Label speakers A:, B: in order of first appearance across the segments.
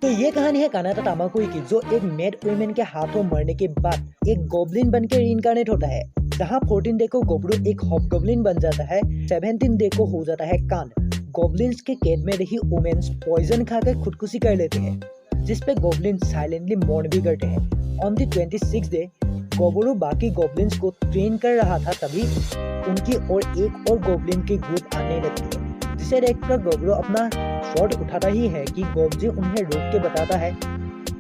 A: तो ये कहानी है कानाटा तामाकुई की, जो एक मेड वुमेन के हाथों मरने के बाद एक गॉब्लिन बन के रीइंकार्नेट होता है। जहाँ 14 डे को गोबरू एक हॉबगॉब्लिन बन जाता है, 17 डे को हो जाता है कांड। गॉब्लिन्स के कैद में रही वुमेन्स पॉइजन खाकर खुदकुशी कर लेते हैं, जिसपे गॉब्लिन साइलेंटली मौन भी करते हैं। ऑन द 26 डे गोबरू बाकी गॉब्लिन्स को ट्रेन कर रहा था, तभी उनकी और एक और गॉब्लिन की ग्रुप आने लगती है, जिसे देखकर गोबरू अपना शॉट उठाता ही है कि गोबजी उन्हें रोक के बताता है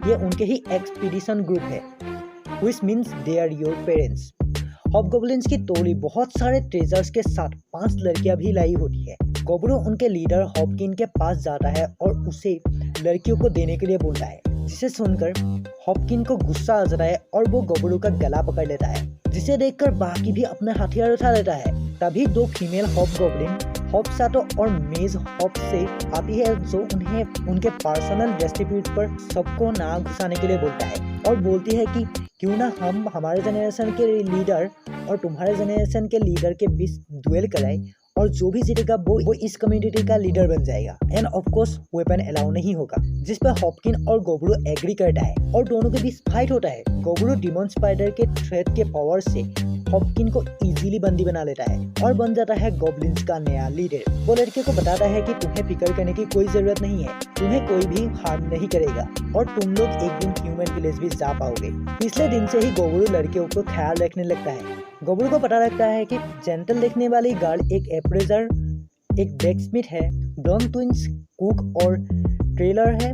A: ये उनके ही एक्सपीडिशन ग्रुप है, which means they are your parents। हॉबगॉब्लिन्स की टोली बहुत सारे ट्रेजर्स के साथ 5 लड़कियां भी लाई होती है। गोबरू उनके लीडर हॉपकिन के पास जाता है और उसे लड़कियों को देने के लिए बोलता है, जिसे सुनकर हॉपकिन को गुस्सा आ जाता है और वो गोबरू का गला पकड़ लेता है, जिसे देखकर बाकी भी अपने हथियार उठा लेता है। तभी 2 फीमेल हॉबगॉब्लिन हॉपसातो और मेज हॉप से आती है, जो उन्हें उनके पर्सनल डिस्प्यूट पर सबको ना घुसाने के लिए बोलता है और बोलती है कि क्यों ना हम हमारे जनरेशन के लीडर और तुम्हारे जनरेशन के लीडर के बीच डुएल कराएं, और जो भी जीतेगा वो इस कम्युनिटी का लीडर बन जाएगा। End of course weapon allow नहीं होगा, जिस पर हॉपकिन और गोबरू एग्री करता है और दोनों के बीच फाइट होता है। गोबरू डिमन स्पाइडर के थ्रेड के पावर से हॉपकिन को इजीली बंदी बना लेता है और बन जाता है गॉब्लिन्स का नया लीडर। वो लड़के को बताता है कि तुम्हें फिक्र करने की कोई जरूरत नहीं है, तुम्हें कोई भी हार्म नहीं करेगा और तुम लोग एक दिन ह्यूमन विलेज भी जा पाओगे। पिछले दिन से ही गोबरू लड़कियों को ख्याल रखने लगता है। गोबरू को पता लगता है कि जेंटल दिखने वाली गर्ल एक एप्रेजर, एक ब्लैकस्मिथ है, ब्राउन ट्विंस कुक और ट्रेलर है,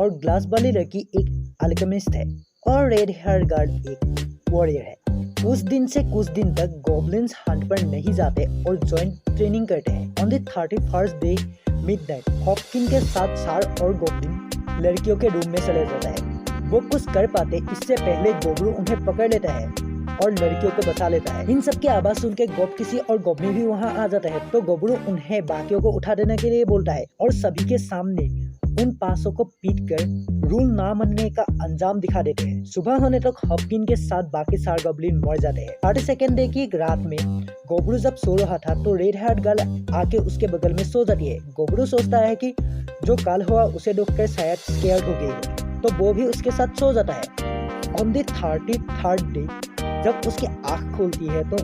A: और ग्लास वाली लड़की एक अल्केमिस्ट है, और रेड हेयर गर्ल एक वॉरियर है। उस दिन से कुछ दिन तक गॉब्लिन्स हंट पर नहीं जाते और जॉइंट ट्रेनिंग करते हैं। On the 31st day midnight Hopkin के साथ सार और गॉब्लिन लड़कियों के रूम में चले जाता है। वो कुछ कर पाते इससे पहले गोबरू उन्हें पकड़ लेता है और लड़कियों को बचा लेता है। इन सब की आवाज सुन के गोब किसी और गोबनी भी वहाँ आ जाता है, तो गोबरू उन्हें बाकियों को उठा देने के लिए बोलता है और सभी के सामने उन 500 को पीट कर रूल ना मानने का अंजाम दिखा देते हैं। सुबह होने तक हॉपकिन के साथ बाकी 4 गॉब्लिन मर जाते हैं। 32nd डे की रात में गोबरू जब सो रहा था तो रेड हेयर्ड गर्ल आके उसके बगल में सो जाती है। गोबरू सोचता है कि जो कल हुआ उसे देखकर शायद स्केयर्ड हो गई, तो वो भी उसके साथ सो जाता है। ऑन द 33rd डे जब उसकी आँख खुलती है तो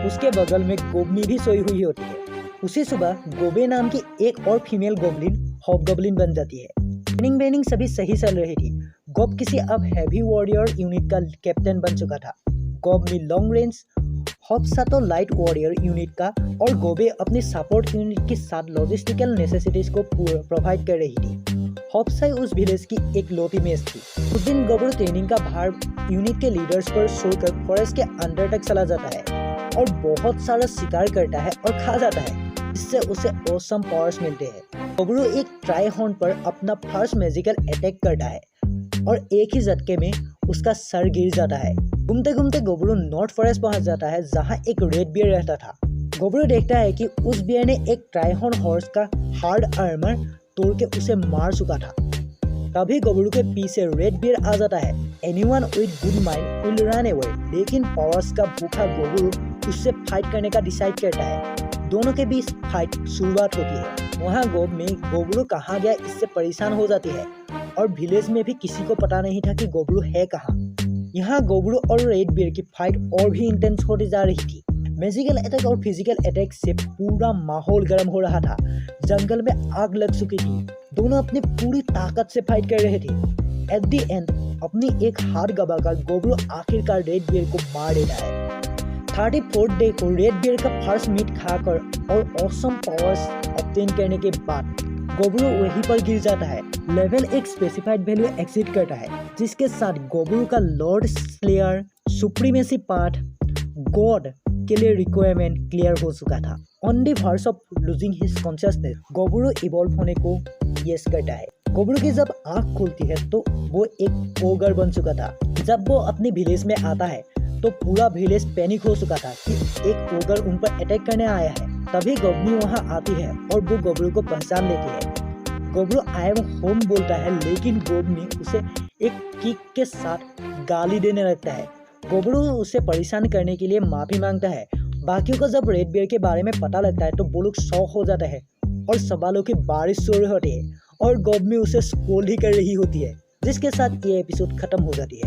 A: उसके बगल में गोबनी भी सोई हुई होती है। उसी सुबह गोबे नाम की एक और फीमेल गोब्लिन हॉबगॉब्लिन बन जाती है। ट्रेनिंग वेनिंग सभी सही चल रही थी। गोब किसी अब हैवी वॉरियर यूनिट का कैप्टन बन चुका था। गोब में लॉन्ग रेंज, हॉपसातो लाइट वॉरियर यूनिट का, और गोबे अपनी सपोर्ट यूनिट के साथ लॉजिस्टिकल नेसेसिटीज को प्रोवाइड कर रही थी। हॉपसाई उस विलेज की एक लोटी मेस थी। उस दिन गोबरू ट्रेनिंग का भार यूनिट के लीडर्स पर छोड़कर फॉरेस्ट के अंदर तक चला जाता है और बहुत सारा शिकार करता है और खा जाता है, इससे उसे ऑसम पावर्स मिलते हैं। गोबरू एक ट्राइहॉर्न पर अपना फर्स्ट मैजिकल अटैक करता है और एक ही झटके में उसका सर गिर जाता है। घूमते घूमते गोबरू नॉर्थ फॉरेस्ट पहुंच जाता है, जहां एक रेड बियर रहता था। गोबरू देखता है कि उस बियर ने एक ट्राइहॉर्न हॉर्स का हार्ड आर्मर तोड़ के उसे मार चुका था। तभी गोबरू के पीछे रेड बियर आ जाता है। Anyone with good mind will run away, लेकिन पावर्स का भूखा गोबरू उससे फाइट करने का डिसाइड करता है। दोनों के बीच फाइट शुरुआत होती है। वहाँ गोब में गोबरू कहाँ गया इससे परेशान हो जाती है, और विलेज में भी किसी को पता नहीं था कि गोबरू है कहाँ। यहाँ गोबरू और रेड बियर की फाइट और भी इंटेंस होती जा रही थी। मैजिकल अटैक और फिजिकल अटैक से पूरा माहौल गर्म हो रहा था। जंगल में आग लग चुकी थी। दोनों अपनी पूरी ताकत से फाइट कर रहे थे। एट द एंड अपनी एक हार गवाकर गोबरू आखिरकार रेड बियर को मार देता है। 34th डे को रेड बियर का फर्स्ट मीट खाकर और ऑसम पावर्स ऑब्टेन करने के बाद गोबरू वहीं पर गिर जाता है। लेवल एक स्पेसिफाइड वैल्यू एक्सिट करता है, जिसके साथ गोबरू का lord slayer supremacy part god के लिए रिक्वायरमेंट क्लियर हो चुका था। On the verse of losing his consciousness गोबरू इवॉल्व होने को यस करता है। गोबरू की जब आँख खुलती है तो वो एक ओगर बन चुका था। जब वो अपने विलेज में आता है तो पूरा विलेज पैनिक हो चुका था कि एक ओगर उन पर अटैक करने आया है। तभी गोबनी वहां आती है और वो गोबरू को पहचान लेती है। गोबरू आई एम होम बोलता है, लेकिन गोबनी उसे एक किक के साथ गाली देने लगता है। गोबरू उसे परेशान करने के लिए माफी मांगता है। बाकियों को जब रेड बियर के बारे में पता लगता है तो वो लोग शॉक हो जाता है और सवालों की बारिश शुरू होती है और गॉबमी उसे स्कोल्ड ही कर रही होती है, जिसके साथ ये एपिसोड खत्म हो जाती है।